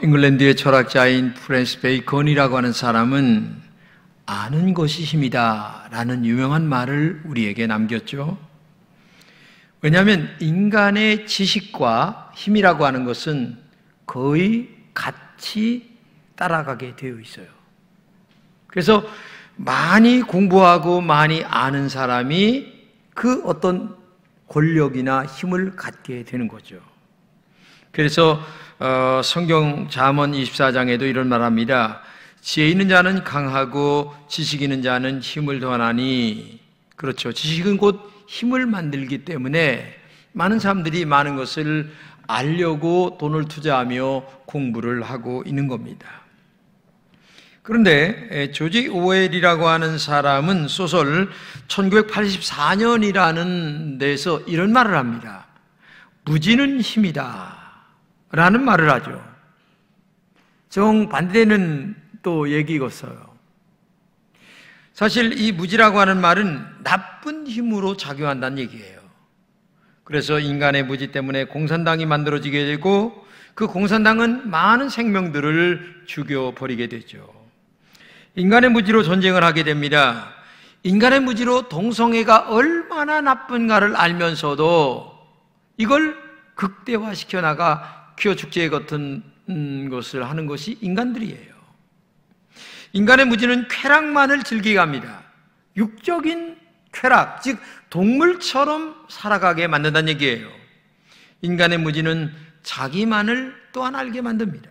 잉글랜드의 철학자인 프랜시스 베이컨이라고 하는 사람은 아는 것이 힘이다 라는 유명한 말을 우리에게 남겼죠. 왜냐하면 인간의 지식과 힘이라고 하는 것은 거의 같이 따라가게 되어 있어요. 그래서 많이 공부하고 많이 아는 사람이 그 어떤 권력이나 힘을 갖게 되는 거죠. 그래서 성경 잠언 24장에도 이런 말합니다. 지혜 있는 자는 강하고 지식 있는 자는 힘을 더하나니. 그렇죠. 지식은 곧 힘을 만들기 때문에 많은 사람들이 많은 것을 알려고 돈을 투자하며 공부를 하고 있는 겁니다. 그런데 조지 오웰이라고 하는 사람은 소설 1984년이라는 데서 이런 말을 합니다. 무지는 힘이다 라는 말을 하죠. 정반대는 또 얘기겠어요. 사실 이 무지라고 하는 말은 나쁜 힘으로 작용한다는 얘기예요. 그래서 인간의 무지 때문에 공산당이 만들어지게 되고 그 공산당은 많은 생명들을 죽여버리게 되죠. 인간의 무지로 전쟁을 하게 됩니다. 인간의 무지로 동성애가 얼마나 나쁜가를 알면서도 이걸 극대화시켜 나가 퀴어 축제 같은 것을 하는 것이 인간들이에요. 인간의 무지는 쾌락만을 즐기게 합니다. 육적인 쾌락, 즉 동물처럼 살아가게 만든다는 얘기예요. 인간의 무지는 자기만을 또한 알게 만듭니다.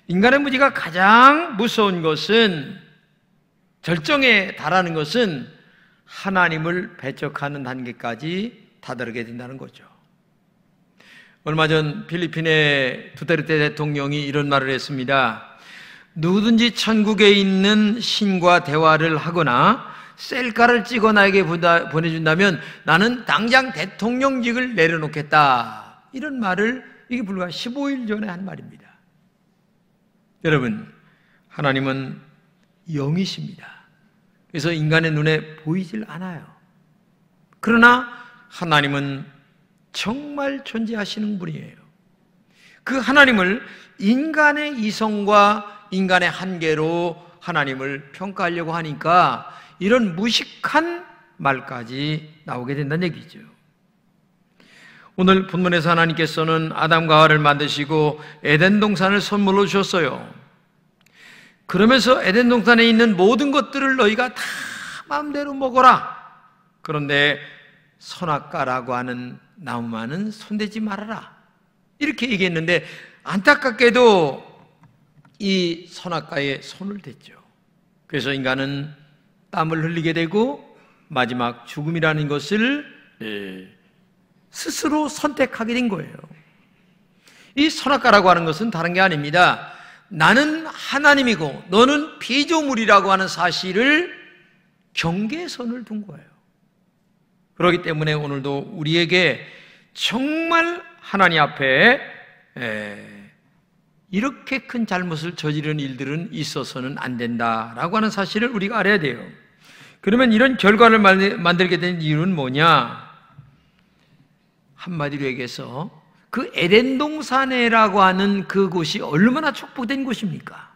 인간의 무지가 가장 무서운 것은, 절정에 달하는 것은 하나님을 배척하는 단계까지 다다르게 된다는 거죠. 얼마 전 필리핀의 두테르테 대통령이 이런 말을 했습니다. 누구든지 천국에 있는 신과 대화를 하거나 셀카를 찍어 나에게 보내준다면 나는 당장 대통령직을 내려놓겠다. 이런 말을 이게 불과 15일 전에 한 말입니다. 여러분, 하나님은 영이십니다. 그래서 인간의 눈에 보이질 않아요. 그러나 하나님은 정말 존재하시는 분이에요. 그 하나님을 인간의 이성과 인간의 한계로 하나님을 평가하려고 하니까 이런 무식한 말까지 나오게 된다는 얘기죠. 오늘 본문에서 하나님께서는 아담과 하와를 만드시고 에덴 동산을 선물로 주셨어요. 그러면서 에덴 동산에 있는 모든 것들을 너희가 다 마음대로 먹어라. 그런데 선악과라고 하는 나무만은 손대지 말아라. 이렇게 얘기했는데 안타깝게도 이 선악과에 손을 댔죠. 그래서 인간은 땀을 흘리게 되고 마지막 죽음이라는 것을 스스로 선택하게 된 거예요. 이 선악과라고 하는 것은 다른 게 아닙니다. 나는 하나님이고 너는 피조물이라고 하는 사실을 경계선을 둔 거예요. 그렇기 때문에 오늘도 우리에게 정말 하나님 앞에 이렇게 큰 잘못을 저지른 일들은 있어서는 안 된다라고 하는 사실을 우리가 알아야 돼요. 그러면 이런 결과를 만들게 된 이유는 뭐냐? 한마디로 얘기해서 그 에덴 동산이라고 하는 그곳이 얼마나 축복된 곳입니까?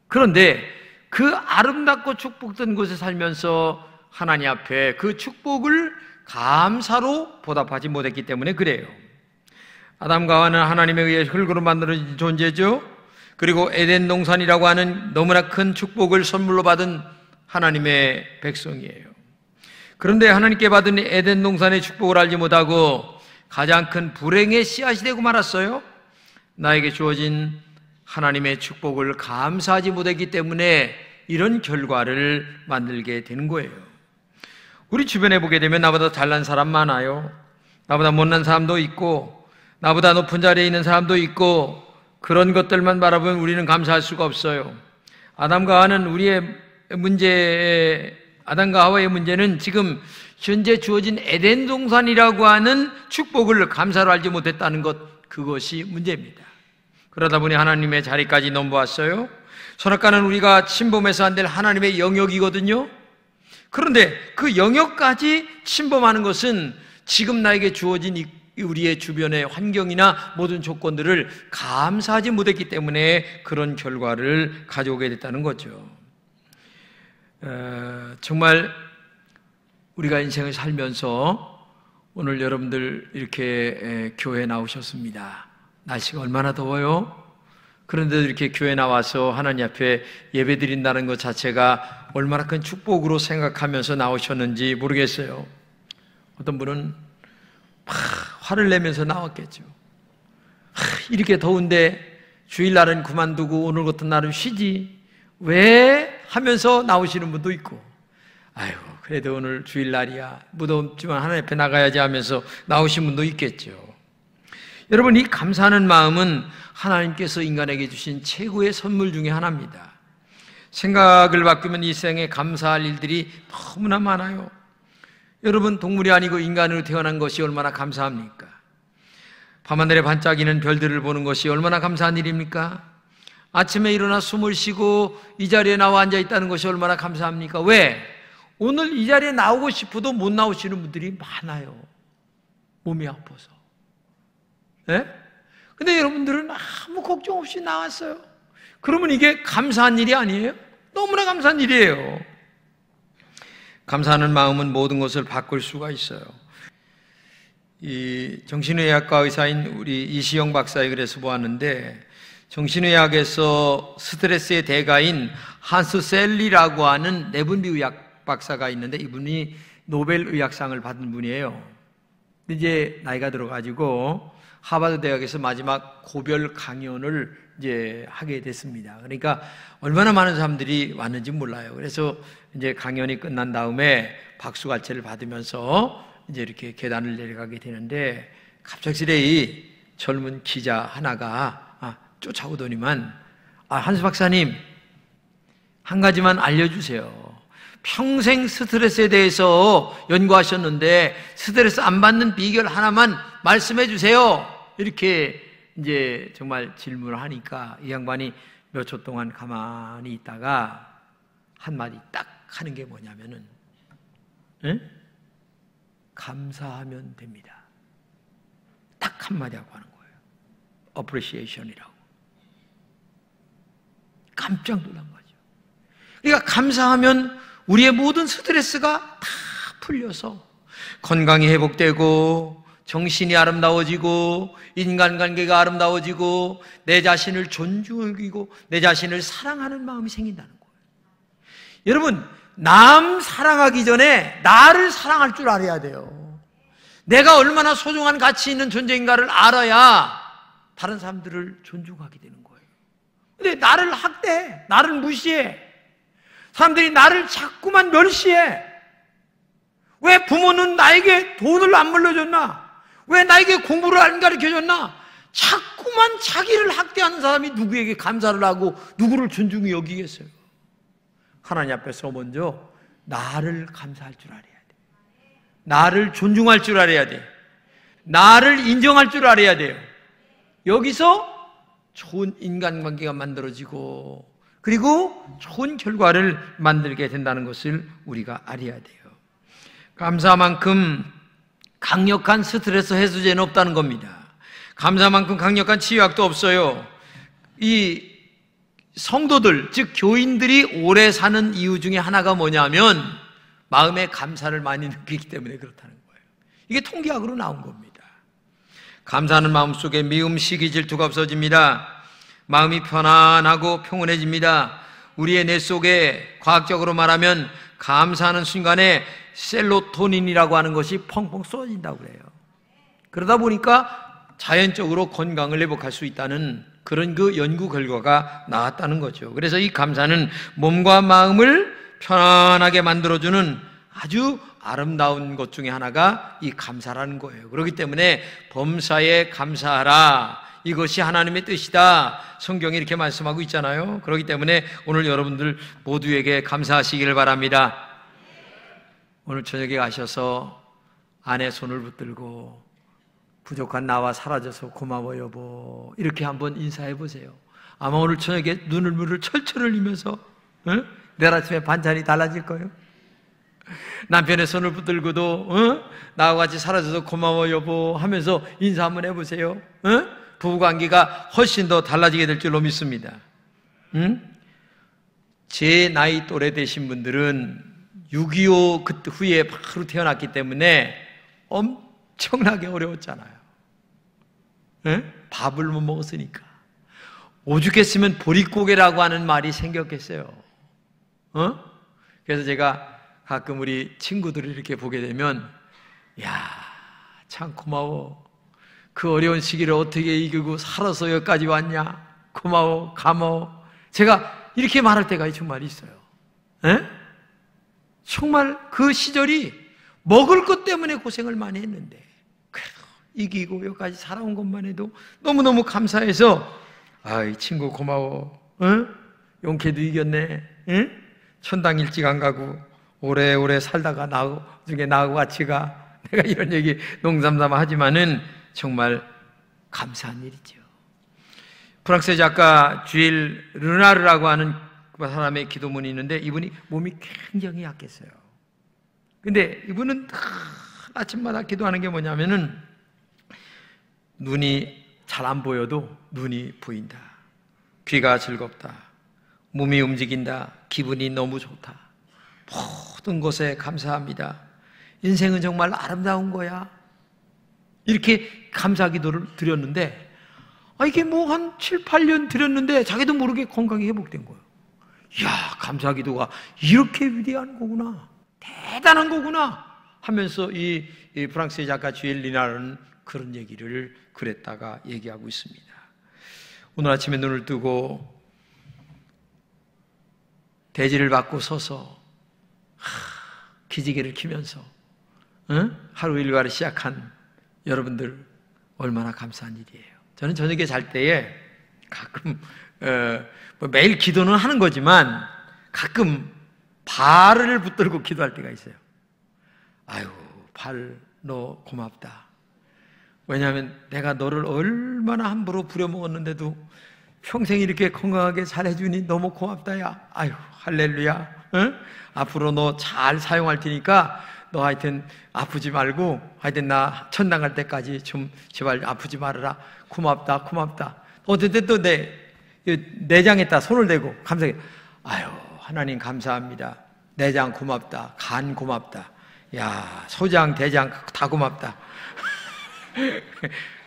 그런데 그 아름답고 축복된 곳에 살면서 하나님 앞에 그 축복을 감사로 보답하지 못했기 때문에 그래요. 아담과 하와는 하나님에 의해 흙으로 만들어진 존재죠. 그리고 에덴 동산이라고 하는 너무나 큰 축복을 선물로 받은 하나님의 백성이에요. 그런데 하나님께 받은 에덴 동산의 축복을 알지 못하고 가장 큰 불행의 씨앗이 되고 말았어요. 나에게 주어진 하나님의 축복을 감사하지 못했기 때문에 이런 결과를 만들게 되는 거예요. 우리 주변에 보게 되면 나보다 잘난 사람 많아요. 나보다 못난 사람도 있고 나보다 높은 자리에 있는 사람도 있고 그런 것들만 바라보면 우리는 감사할 수가 없어요. 아담과 하와의 문제는 지금 현재 주어진 에덴 동산이라고 하는 축복을 감사로 알지 못했다는 것, 그것이 문제입니다. 그러다 보니 하나님의 자리까지 넘보았어요. 선악과는 우리가 침범해서 안 될 하나님의 영역이거든요. 그런데 그 영역까지 침범하는 것은 지금 나에게 주어진 이 우리의 주변의 환경이나 모든 조건들을 감사하지 못했기 때문에 그런 결과를 가져오게 됐다는 거죠. 정말 우리가 인생을 살면서 오늘 여러분들 이렇게 교회에 나오셨습니다. 날씨가 얼마나 더워요? 그런데도 이렇게 교회 나와서 하나님 앞에 예배 드린다는 것 자체가 얼마나 큰 축복으로 생각하면서 나오셨는지 모르겠어요. 어떤 분은 막 화를 내면서 나왔겠죠. 이렇게 더운데 주일날은 그만두고 오늘 같은 날은 쉬지 왜? 하면서 나오시는 분도 있고, 아이고 그래도 오늘 주일날이야 무덥지만 하나님 앞에 나가야지 하면서 나오신 분도 있겠죠. 여러분, 이 감사하는 마음은 하나님께서 인간에게 주신 최고의 선물 중에 하나입니다. 생각을 바꾸면 이 생에 감사할 일들이 너무나 많아요. 여러분, 동물이 아니고 인간으로 태어난 것이 얼마나 감사합니까? 밤하늘에 반짝이는 별들을 보는 것이 얼마나 감사한 일입니까? 아침에 일어나 숨을 쉬고 이 자리에 나와 앉아 있다는 것이 얼마나 감사합니까? 왜? 오늘 이 자리에 나오고 싶어도 못 나오시는 분들이 많아요. 몸이 아파서. 네? 근데 여러분들은 아무 걱정 없이 나왔어요. 그러면 이게 감사한 일이 아니에요? 너무나 감사한 일이에요. 감사하는 마음은 모든 것을 바꿀 수가 있어요. 이 정신의학과 의사인 우리 이시영 박사의 글에서 보았는데, 정신의학에서 스트레스의 대가인 한스 셀리라고 하는 내분비의학 박사가 있는데, 이분이 노벨 의학상을 받은 분이에요. 근데 이제 나이가 들어가지고 하버드 대학에서 마지막 고별 강연을 이제 하게 됐습니다. 그러니까 얼마나 많은 사람들이 왔는지 몰라요. 그래서 이제 강연이 끝난 다음에 박수갈채를 받으면서 이제 이렇게 계단을 내려가게 되는데, 갑작스레 이 젊은 기자 하나가 쫓아오더니만, 한수 박사님, 한 가지만 알려주세요. 평생 스트레스에 대해서 연구하셨는데 스트레스 안 받는 비결 하나만 말씀해 주세요. 이렇게 이제 정말 질문을 하니까 이 양반이 몇 초 동안 가만히 있다가 한마디 딱 하는 게 뭐냐면은, 감사하면 됩니다. 딱 한마디 하고 하는 거예요. appreciation이라고. 깜짝 놀란 거죠. 그러니까 감사하면 우리의 모든 스트레스가 다 풀려서 건강이 회복되고 정신이 아름다워지고 인간관계가 아름다워지고 내 자신을 존중하고 내 자신을 사랑하는 마음이 생긴다는 거예요. 여러분, 남 사랑하기 전에 나를 사랑할 줄 알아야 돼요. 내가 얼마나 소중한 가치 있는 존재인가를 알아야 다른 사람들을 존중하게 되는 거예요. 근데 나를 학대해, 나를 무시해, 사람들이 나를 자꾸만 멸시해. 왜 부모는 나에게 돈을 안 물려줬나? 왜 나에게 공부를 안 가르쳐줬나? 자꾸만 자기를 학대하는 사람이 누구에게 감사를 하고 누구를 존중히 여기겠어요? 하나님 앞에서 먼저 나를 감사할 줄 알아야 돼. 나를 존중할 줄 알아야 돼. 나를 인정할 줄 알아야 돼요. 여기서 좋은 인간관계가 만들어지고 그리고 좋은 결과를 만들게 된다는 것을 우리가 알아야 돼요. 감사만큼 강력한 스트레스 해소제는 없다는 겁니다. 감사만큼 강력한 치유약도 없어요. 이 성도들, 즉 교인들이 오래 사는 이유 중에 하나가 뭐냐면 마음에 감사를 많이 느끼기 때문에 그렇다는 거예요. 이게 통계학으로 나온 겁니다. 감사하는 마음 속에 미움, 시기, 질투가 없어집니다. 마음이 편안하고 평온해집니다. 우리의 뇌 속에 과학적으로 말하면 감사하는 순간에 셀로토닌이라고 하는 것이 펑펑 쏟아진다고 그래요. 그러다 보니까 자연적으로 건강을 회복할 수 있다는 그런 그 연구 결과가 나왔다는 거죠. 그래서 이 감사는 몸과 마음을 편안하게 만들어주는 아주 아름다운 것 중에 하나가 이 감사라는 거예요. 그렇기 때문에 범사에 감사하라, 이것이 하나님의 뜻이다, 성경이 이렇게 말씀하고 있잖아요. 그렇기 때문에 오늘 여러분들 모두에게 감사하시기를 바랍니다. 오늘 저녁에 가셔서 아내 손을 붙들고 부족한 나와 사라져서 고마워 여보, 이렇게 한번 인사해 보세요. 아마 오늘 저녁에 눈물을 철철 흘리면서 내일 아침에 반찬이 달라질 거예요. 남편의 손을 붙들고도 나와 같이 살아줘서 고마워 여보 하면서 인사 한번 해보세요. 부부관계가 훨씬 더 달라지게 될 줄로 믿습니다. 제 나이 또래 되신 분들은 6.25 그 후에 바로 태어났기 때문에 엄청나게 어려웠잖아요. 밥을 못 먹었으니까. 오죽했으면 보릿고개라고 하는 말이 생겼겠어요. 그래서 제가 가끔 우리 친구들을 이렇게 보게 되면 야, 참 고마워. 그 어려운 시기를 어떻게 이기고 살아서 여기까지 왔냐. 고마워, 감사워. 제가 이렇게 말할 때가 정말 있어요. 정말 그 시절이 먹을 것 때문에 고생을 많이 했는데 그래도 이기고 여기까지 살아온 것만 해도 너무너무 감사해서 이 친구 고마워. 용케도 이겼네. 천당 일찍 안 가고 오래오래 살다가 나중에 나하고 같이 가. 내가 이런 얘기 농담삼아 하지만은 정말 감사한 일이죠. 프랑스의 작가 주일 르나르라고 하는 사람의 기도문이 있는데 이분이 몸이 굉장히 약했어요. 근데 이분은 아침마다 기도하는 게 뭐냐면은 눈이 잘 안 보여도 눈이 보인다. 귀가 즐겁다. 몸이 움직인다. 기분이 너무 좋다. 모든 것에 감사합니다. 인생은 정말 아름다운 거야. 이렇게 감사 기도를 드렸는데 이게 뭐 한 7, 8년 드렸는데 자기도 모르게 건강이 회복된 거예요. 이야, 감사 기도가 이렇게 위대한 거구나. 대단한 거구나 하면서 이 프랑스의 작가 주일 리나르는 그런 얘기를 그랬다가 얘기하고 있습니다. 오늘 아침에 눈을 뜨고 대지를 받고 서서 기지개를 키면서 하루 일과를 시작한 여러분들 얼마나 감사한 일이에요. 저는 저녁에 잘 때에 가끔 뭐 매일 기도는 하는 거지만 가끔 발을 붙들고 기도할 때가 있어요. 아유, 발 너 고맙다. 왜냐하면 내가 너를 얼마나 함부로 부려먹었는데도 평생 이렇게 건강하게 잘해주니 너무 고맙다 야. 아유, 할렐루야. 앞으로 너 잘 사용할 테니까 너 하여튼 아프지 말고 하여튼 나 천당 갈 때까지 좀 제발 아프지 말아라. 고맙다 고맙다. 어쨌든 또 내 내장에다 손을 대고 감사해. 아유, 하나님 감사합니다. 내장 고맙다. 간 고맙다. 야, 소장 대장 다 고맙다.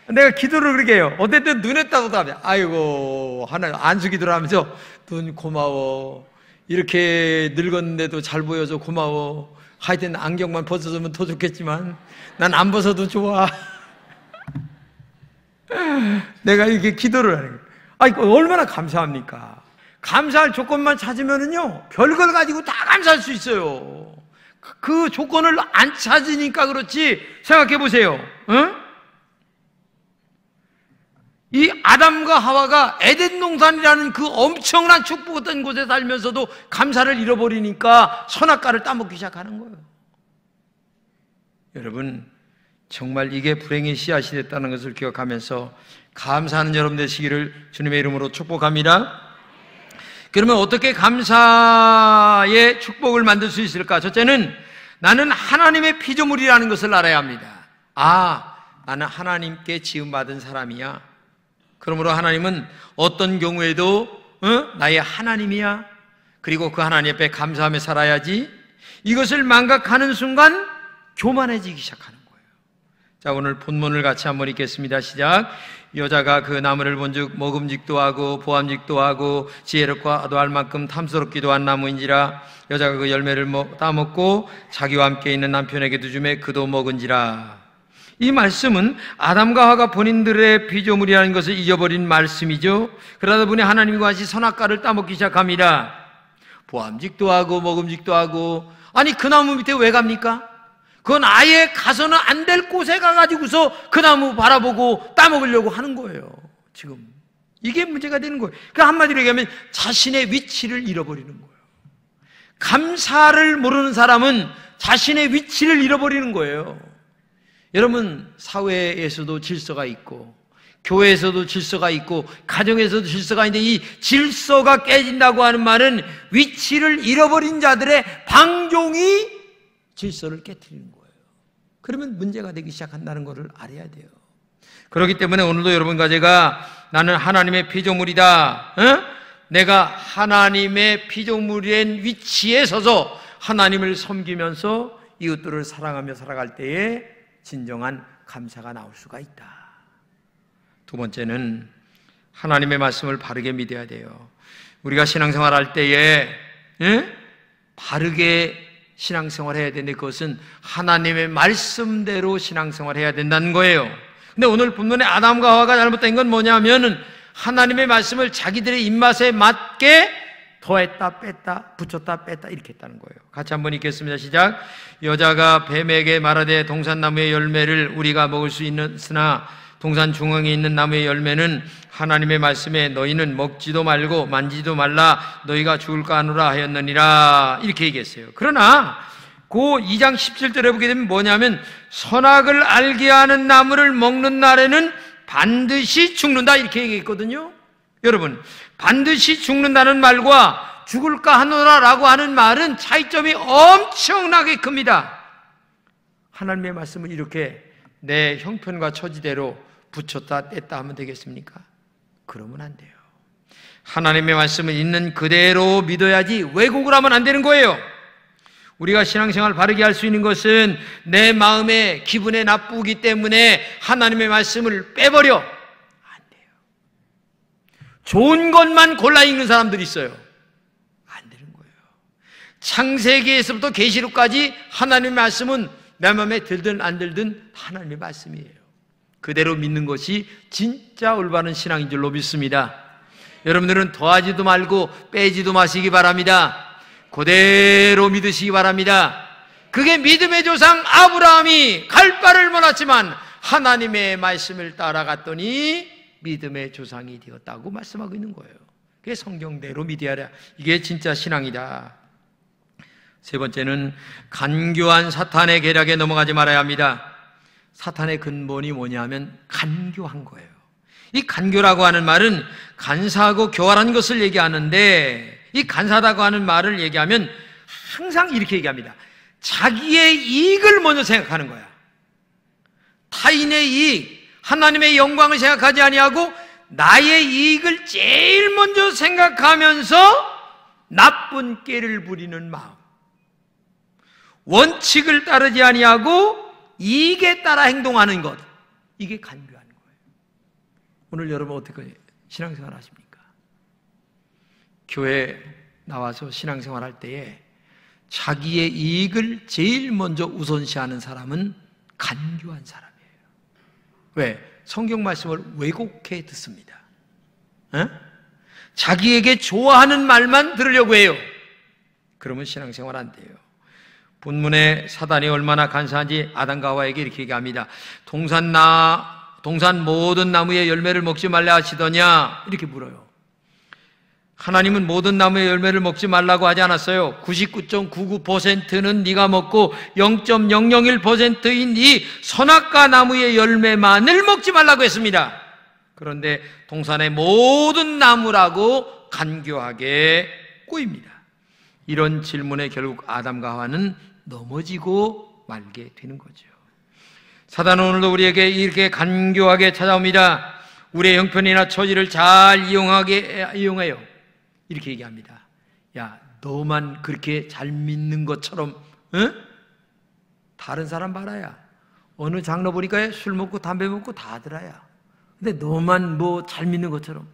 내가 기도를 그렇게 해요. 어쨌든 눈에 따고도 하면 아이고 하나 안수 기도를 하면서 눈 고마워. 이렇게 늙었는데도 잘 보여서 고마워. 하여튼 안경만 벗어주면 더 좋겠지만 난 안 벗어도 좋아. 내가 이렇게 기도를 하는 거예요. 이거 얼마나 감사합니까? 감사할 조건만 찾으면은요 별걸 가지고 다 감사할 수 있어요. 그 조건을 안 찾으니까 그렇지. 생각해 보세요. 이 아담과 하와가 에덴 동산이라는 그 엄청난 축복했던 곳에 살면서도 감사를 잃어버리니까 선악과를 따먹기 시작하는 거예요. 여러분, 정말 이게 불행의 씨앗이 됐다는 것을 기억하면서 감사하는 여러분 되시기를 주님의 이름으로 축복합니다. 그러면 어떻게 감사의 축복을 만들 수 있을까? 첫째는 나는 하나님의 피조물이라는 것을 알아야 합니다. 나는 하나님께 지음받은 사람이야. 그러므로 하나님은 어떤 경우에도 나의 하나님이야. 그리고 그 하나님 앞에 감사하며 살아야지. 이것을 망각하는 순간 교만해지기 시작하는 거예요. 자, 오늘 본문을 같이 한번 읽겠습니다. 시작. 여자가 그 나무를 본즉 먹음직도 하고 보암직도 하고 지혜롭고 할 만큼 탐스럽기도 한 나무인지라. 여자가 그 열매를 따먹고 자기와 함께 있는 남편에게도 주매 그도 먹은지라. 이 말씀은 아담과 하와가 본인들의 피조물이라는 것을 잊어버린 말씀이죠. 그러다 보니 하나님과 같이 선악과를 따먹기 시작합니다. 보암직도 하고 먹음직도 하고. 아니, 그 나무 밑에 왜 갑니까? 그건 아예 가서는 안 될 곳에 가가지고서 그 나무 바라보고 따먹으려고 하는 거예요. 지금 이게 문제가 되는 거예요. 그 한마디로 얘기하면 자신의 위치를 잃어버리는 거예요. 감사를 모르는 사람은 자신의 위치를 잃어버리는 거예요. 여러분, 사회에서도 질서가 있고 교회에서도 질서가 있고 가정에서도 질서가 있는데 이 질서가 깨진다고 하는 말은 위치를 잃어버린 자들의 방종이 질서를 깨트리는 거예요. 그러면 문제가 되기 시작한다는 것을 알아야 돼요. 그렇기 때문에 오늘도 여러분과 제가 나는 하나님의 피조물이다, 내가 하나님의 피조물인 위치에 서서 하나님을 섬기면서 이웃들을 사랑하며 살아갈 때에 진정한 감사가 나올 수가 있다. 두 번째는 하나님의 말씀을 바르게 믿어야 돼요. 우리가 신앙생활 할 때에 바르게 신앙생활 해야 되는데 그것은 하나님의 말씀대로 신앙생활 해야 된다는 거예요. 근데 오늘 본문에 아담과 하와가 잘못된 건 뭐냐면은 하나님의 말씀을 자기들의 입맛에 맞게 더했다 뺐다 붙였다 뺐다 이렇게 했다는 거예요. 같이 한번 읽겠습니다. 시작. 여자가 뱀에게 말하되 동산나무의 열매를 우리가 먹을 수 있으나 동산 중앙에 있는 나무의 열매는 하나님의 말씀에 너희는 먹지도 말고 만지도 말라 너희가 죽을까 하노라 하였느니라 이렇게 얘기했어요. 그러나 그 2장 17절에 보게 되면 뭐냐면 선악을 알게 하는 나무를 먹는 날에는 반드시 죽는다 이렇게 얘기했거든요. 여러분, 반드시 죽는다는 말과 죽을까 하노라라고 하는 말은 차이점이 엄청나게 큽니다. 하나님의 말씀을 이렇게 내 형편과 처지대로 붙였다 뗐다 하면 되겠습니까? 그러면 안 돼요. 하나님의 말씀을 있는 그대로 믿어야지 왜곡을 하면 안 되는 거예요. 우리가 신앙생활 바르게 할 수 있는 것은 내 마음에 기분에 나쁘기 때문에 하나님의 말씀을 빼버려. 안 돼요. 좋은 것만 골라 읽는 사람들이 있어요. 안 되는 거예요. 창세기에서부터 계시록까지 하나님의 말씀은 내 마음에 들든 안 들든 하나님의 말씀이에요. 그대로 믿는 것이 진짜 올바른 신앙인 줄로 믿습니다. 여러분들은 더하지도 말고 빼지도 마시기 바랍니다. 그대로 믿으시기 바랍니다. 그게 믿음의 조상 아브라함이 갈 바를 몰랐지만 하나님의 말씀을 따라갔더니 믿음의 조상이 되었다고 말씀하고 있는 거예요. 그게 성경대로 믿어야 이게 진짜 신앙이다. 세 번째는 간교한 사탄의 계략에 넘어가지 말아야 합니다. 사탄의 근본이 뭐냐면 간교한 거예요. 이 간교라고 하는 말은 간사하고 교활한 것을 얘기하는데 이 간사하다고 하는 말을 얘기하면 항상 이렇게 얘기합니다. 자기의 이익을 먼저 생각하는 거야. 타인의 이익, 하나님의 영광을 생각하지 아니하고 나의 이익을 제일 먼저 생각하면서 나쁜 꾀를 부리는 마음, 원칙을 따르지 아니하고 이익에 따라 행동하는 것, 이게 간교하는 거예요. 오늘 여러분 어떻게 신앙생활 하십니까? 교회 나와서 신앙생활 할 때에 자기의 이익을 제일 먼저 우선시하는 사람은 간교한 사람이에요. 왜? 성경 말씀을 왜곡해 듣습니다. 자기에게 좋아하는 말만 들으려고 해요. 그러면 신앙생활 안 돼요. 본문에 사단이 얼마나 간사한지 아담과 하와에게 이렇게 얘기합니다. 동산 모든 나무의 열매를 먹지 말라 하시더냐 이렇게 물어요. 하나님은 모든 나무의 열매를 먹지 말라고 하지 않았어요. 99.99%는 네가 먹고 0.001%인 이 선악과 나무의 열매만을 먹지 말라고 했습니다. 그런데 동산의 모든 나무라고 간교하게 꼬입니다. 이런 질문에 결국 아담과 하와는 넘어지고 말게 되는 거죠. 사단은 오늘도 우리에게 이렇게 간교하게 찾아옵니다. 우리의 형편이나 처지를 잘 이용해요. 이렇게 얘기합니다. 야, 너만 그렇게 잘 믿는 것처럼 다른 사람 봐라야. 어느 장로 보니까 술 먹고 담배 먹고 다 하더라야. 근데 너만 뭐 잘 믿는 것처럼.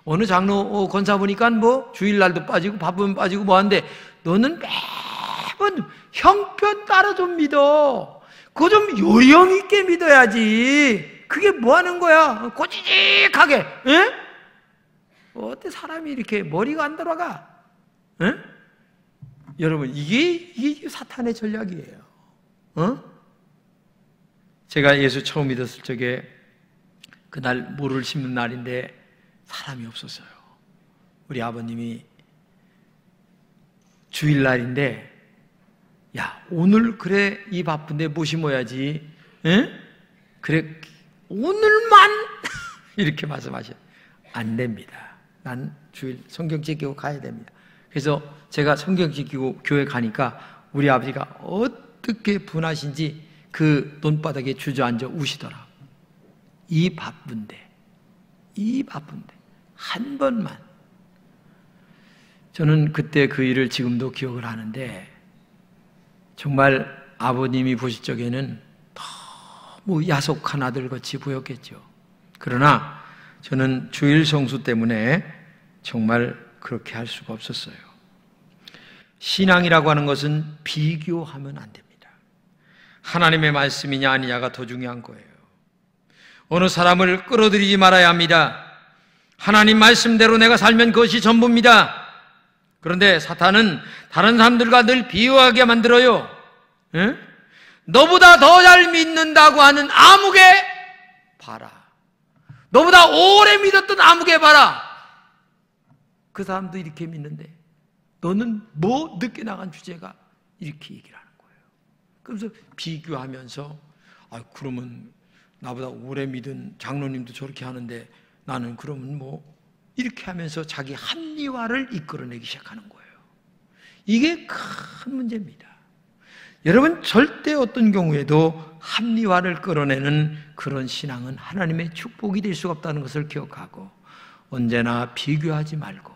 어느 장로 권사 보니까 뭐 주일날도 빠지고 밥은 빠지고 뭐 하는데 너는 매번 형편 따라 좀 믿어. 그거 좀 요령 있게 믿어야지. 그게 뭐 하는 거야? 꼬지직하게. 어때 사람이 이렇게 머리가 안 들어가? 여러분 이게 사탄의 전략이에요. 제가 예수 처음 믿었을 적에 그날 모를 심는 날인데 사람이 없었어요. 우리 아버님이 주일날인데 야 오늘 그래 이 바쁜데 뭐 심어야지. 그래 오늘만 이렇게 말씀하셔요. 안 됩니다. 난 주일 성경 지키고 가야 됩니다. 그래서 제가 성경 지키고 교회 가니까 우리 아버지가 어떻게 분하신지 그 논바닥에 주저앉아 우시더라. 이 바쁜데 한 번만. 저는 그때 그 일을 지금도 기억을 하는데 정말 아버님이 보실 적에는 너무 야속한 아들같이 보였겠죠. 그러나 저는 주일 성수 때문에 정말 그렇게 할 수가 없었어요. 신앙이라고 하는 것은 비교하면 안 됩니다. 하나님의 말씀이냐 아니냐가 더 중요한 거예요. 어느 사람을 끌어들이지 말아야 합니다. 하나님 말씀대로 내가 살면 그것이 전부입니다. 그런데 사탄은 다른 사람들과 늘 비교하게 만들어요. 에? 너보다 더 잘 믿는다고 하는 아무개 봐라. 너보다 오래 믿었던 아무개 봐라. 그 사람도 이렇게 믿는데 너는 뭐 늦게 나간 주제가 이렇게 얘기를 하는 거예요. 그래서 비교하면서 그러면 나보다 오래 믿은 장로님도 저렇게 하는데 나는 그러면 뭐 이렇게 하면서 자기 합리화를 이끌어내기 시작하는 거예요. 이게 큰 문제입니다. 여러분 절대 어떤 경우에도 합리화를 끌어내는 그런 신앙은 하나님의 축복이 될 수가 없다는 것을 기억하고 언제나 비교하지 말고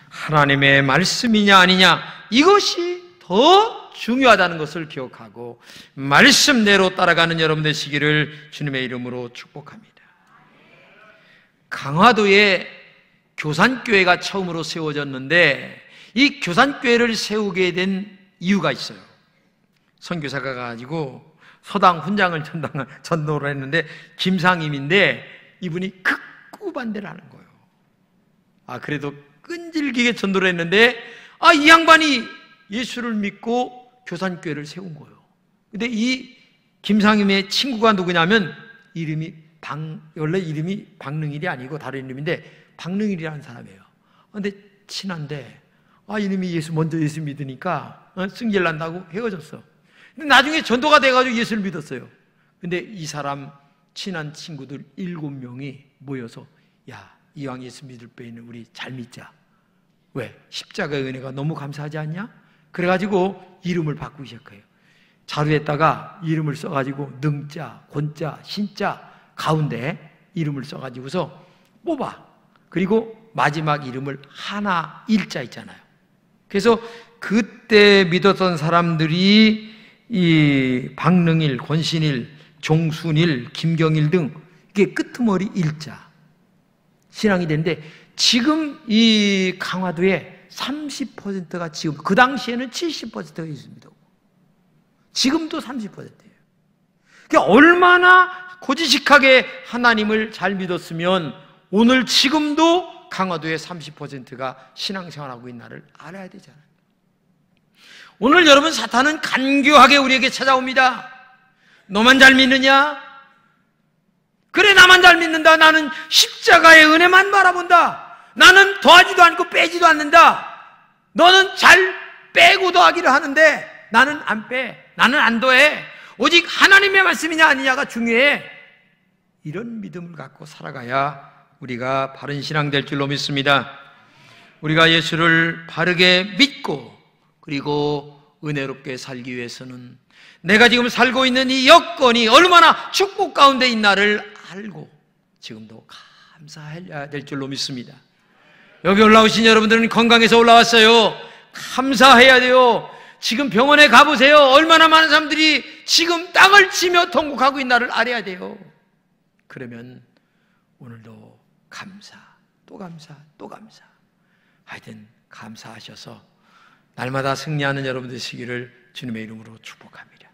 하나님의 말씀이냐 아니냐 이것이 더 중요하다는 것을 기억하고 말씀대로 따라가는 여러분 되시기를 주님의 이름으로 축복합니다. 강화도에 교산교회가 처음으로 세워졌는데 이 교산교회를 세우게 된 이유가 있어요. 선교사가 가지고 서당 훈장을 전도를 했는데 김상임인데 이분이 극구 반대를 하는 거예요. 그래도 끈질기게 전도를 했는데 이 양반이 예수를 믿고 교산교회를 세운 거예요. 근데 이 김상임의 친구가 누구냐면 원래 이름이 박능일이 아니고 다른 이름인데 박능일이라는 사람이에요. 근데 친한데 이놈이 먼저 예수 믿으니까 승질 난다고 헤어졌어. 근데 나중에 전도가 돼가지고 예수를 믿었어요. 근데 이 사람 친한 친구들 7명이 모여서 이왕 예수 믿을 바에는 우리 잘 믿자. 왜? 십자가의 은혜가 너무 감사하지 않냐? 그래가지고 이름을 바꾸기 시작해요. 자루에다가 이름을 써가지고 능자, 곤자, 신자 가운데 이름을 써가지고서 뽑아. 그리고 마지막 이름을 하나 일자 있잖아요. 그래서 그때 믿었던 사람들이 이 박능일, 권신일, 종순일, 김경일 등 이게 끄트머리 일자 신앙이 되는데 지금 이 강화도에 30%가 지금 그 당시에는 70%가 있습니다. 지금도 30%예요. 그러니까 얼마나 고지식하게 하나님을 잘 믿었으면 오늘 지금도 강화도의 30%가 신앙생활하고 있나를 알아야 되잖아요. 오늘 여러분 사탄은 간교하게 우리에게 찾아옵니다. 너만 잘 믿느냐? 그래 나만 잘 믿는다. 나는 십자가의 은혜만 바라본다. 나는 더하지도 않고 빼지도 않는다. 너는 잘 빼고 더하기를 하는데 나는 안 빼. 나는 안 더해. 오직 하나님의 말씀이냐 아니냐가 중요해. 이런 믿음을 갖고 살아가야 우리가 바른 신앙 될 줄로 믿습니다. 우리가 예수를 바르게 믿고 그리고 은혜롭게 살기 위해서는 내가 지금 살고 있는 이 여건이 얼마나 축복 가운데 있나를 알고 지금도 감사해야 될 줄로 믿습니다. 여기 올라오신 여러분들은 건강해서 올라왔어요. 감사해야 돼요. 지금 병원에 가보세요. 얼마나 많은 사람들이 지금 땅을 치며 통곡하고 있나를 알아야 돼요. 그러면 오늘도 감사, 또 감사, 또 감사. 하여튼 감사하셔서 날마다 승리하는 여러분 되시기를 주님의 이름으로 축복합니다.